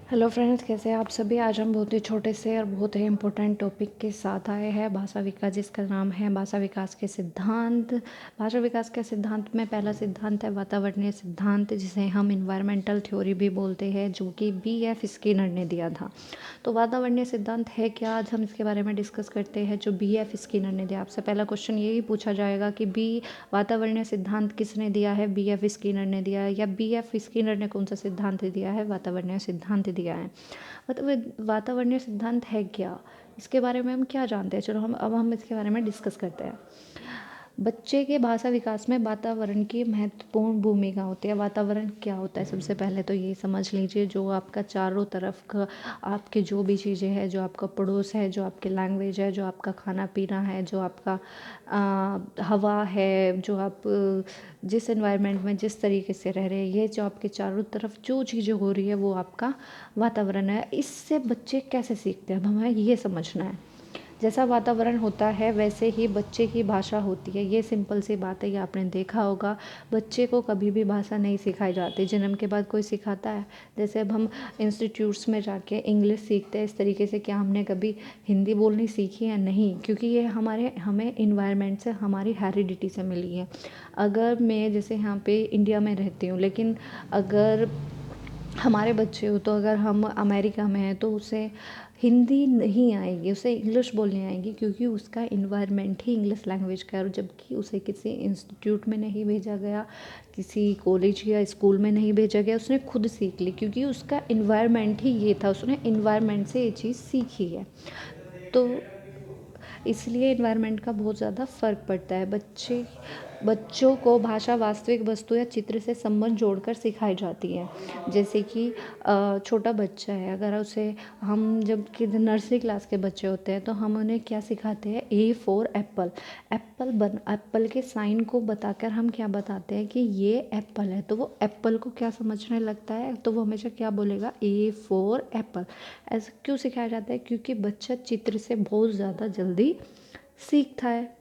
Hello friends, कैसे हैं आप सभी। आज हम बहुत ही छोटे से और बहुत ही इम्पोर्टेंट टॉपिक के साथ आए हैं, भाषा विकास, जिसका नाम है भाषा विकास के सिद्धांत। भाषा विकास के सिद्धांत में पहला सिद्धांत है वातावरणीय सिद्धांत, जिसे हम इन्वायरमेंटल थ्योरी भी बोलते हैं, जो कि B.F. स्किनर ने दिया था। तो वातावरणीय सिद्धांत है क्या, आज हम इसके बारे में डिस्कस करते हैं, जो B.F. स्किनर ने दिया। आपसे पहला क्वेश्चन यही पूछा जाएगा कि वातावरणीय सिद्धांत किसने दिया है, B.F. स्किनर ने दिया है, या B.F. स्किनर ने कौन सा सिद्धांत दिया है, वातावरणीय सिद्धांत दिया है। मतलब वातावरणीय सिद्धांत है क्या, इसके बारे में हम क्या जानते हैं, चलो हम इसके बारे में डिस्कस करते हैं। बच्चे के भाषा विकास में वातावरण की महत्वपूर्ण भूमिका होती है। वातावरण क्या होता है, सबसे पहले तो ये समझ लीजिए, जो आपका चारों तरफ का आपके जो भी चीज़ें हैं, जो आपका पड़ोस है, जो आपकी लैंग्वेज है, जो आपका खाना पीना है, जो आपका हवा है, जो आप जिस एनवायरनमेंट में जिस तरीके से रह रहे हैं, ये जो आपके चारों तरफ जो चीज़ें हो रही है वो आपका वातावरण है। इससे बच्चे कैसे सीखते हैं, अब हमें ये समझना है। जैसा वातावरण होता है वैसे ही बच्चे की भाषा होती है। ये सिंपल सी बात है, ये आपने देखा होगा। बच्चे को कभी भी भाषा नहीं सिखाई जाती, जन्म के बाद कोई सिखाता है। जैसे अब हम इंस्टीट्यूट्स में जाके इंग्लिश सीखते हैं, इस तरीके से क्या हमने कभी हिंदी बोलनी सीखी है? नहीं, क्योंकि ये हमें इन्वायरमेंट से, हमारी हेरिडिटी से मिली है। अगर मैं जैसे यहाँ पे इंडिया में रहती हूँ, लेकिन अगर हमारे बच्चे हो, तो अगर हम अमेरिका में हैं तो उसे हिंदी नहीं आएगी, उसे इंग्लिश बोलनी आएगी, क्योंकि उसका इन्वायरमेंट ही इंग्लिश लैंग्वेज का है। और जबकि उसे किसी इंस्टीट्यूट में नहीं भेजा गया, किसी कॉलेज या स्कूल में नहीं भेजा गया, उसने खुद सीख ली, क्योंकि उसका इन्वायरमेंट ही ये था, उसने इन्वायरमेंट से ये चीज़ सीखी है। तो इसलिए इन्वायरमेंट का बहुत ज़्यादा फ़र्क पड़ता है। बच्चों को भाषा वास्तविक वस्तु या चित्र से संबंध जोड़कर सिखाई जाती है। जैसे कि छोटा बच्चा है, अगर उसे हम जब कि नर्सरी क्लास के बच्चे होते हैं, तो हम उन्हें क्या सिखाते हैं, A फॉर एप्पल। एप्पल के साइन को बताकर हम क्या बताते हैं कि ये एप्पल है, तो वो एप्पल को क्या समझने लगता है, तो वो हमेशा क्या बोलेगा, A फॉर एप्पल। ऐसा क्यों सिखाया जाता है? क्योंकि बच्चा चित्र से बहुत ज़्यादा जल्दी सीखता है।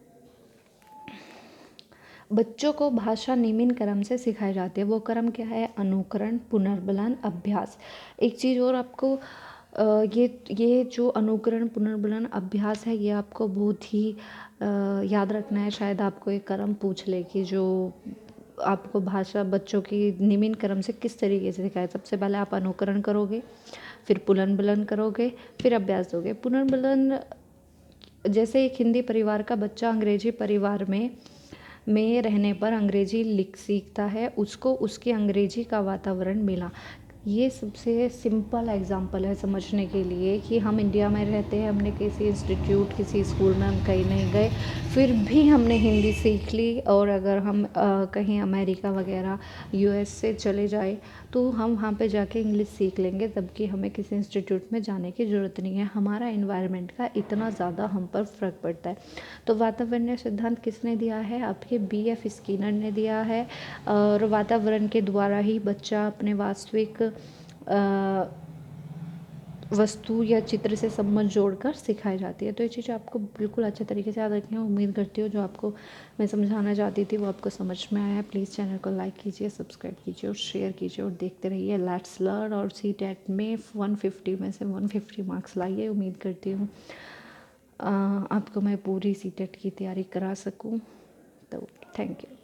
बच्चों को भाषा निम्न क्रम से सिखाई जाती है। वो क्रम क्या है? अनुकरण, पुनर्बलन, अभ्यास। एक चीज़ और आपको ये जो अनुकरण, पुनर्बलन, अभ्यास है, ये आपको बहुत ही याद रखना है। शायद आपको एक क्रम पूछ ले कि जो आपको भाषा बच्चों की निम्न क्रम से किस तरीके से सिखाए। सबसे पहले आप अनुकरण करोगे, फिर पुनर्बलन करोगे, फिर अभ्यास दोगे। पुनर्बलन, जैसे एक हिंदी परिवार का बच्चा अंग्रेजी परिवार में रहने पर अंग्रेजी लिख सीखता है, उसको उसकी अंग्रेजी का वातावरण मिला। ये सबसे सिंपल एग्जांपल है समझने के लिए कि हम इंडिया में रहते हैं, हमने किसी इंस्टीट्यूट, किसी स्कूल में हम कहीं नहीं गए, फिर भी हमने हिंदी सीख ली। और अगर हम कहीं अमेरिका वगैरह US से चले जाए, तो हम वहाँ पे जाके इंग्लिश सीख लेंगे, जबकि हमें किसी इंस्टीट्यूट में जाने की ज़रूरत नहीं है। हमारा इन्वायरमेंट का इतना ज़्यादा हम पर फ़र्क पड़ता है। तो वातावरणीय सिद्धांत किसने दिया है? आपके B.F. स्किनर ने दिया है। और वातावरण के द्वारा ही बच्चा अपने वास्तविक वस्तु या चित्र से संबंध जोड़कर सिखाई जाती है। तो ये चीज़ आपको बिल्कुल अच्छे तरीके से याद रखनी है। उम्मीद करती हूँ जो आपको मैं समझाना चाहती थी वो आपको समझ में आया है। प्लीज़ चैनल को लाइक कीजिए, सब्सक्राइब कीजिए और शेयर कीजिए, और देखते रहिए लेट्स लर्न। और CTET में 150 में से 150 मार्क्स लाइए। उम्मीद करती हूँ आपको मैं पूरी CTET की तैयारी करा सकूँ। तो थैंक यू।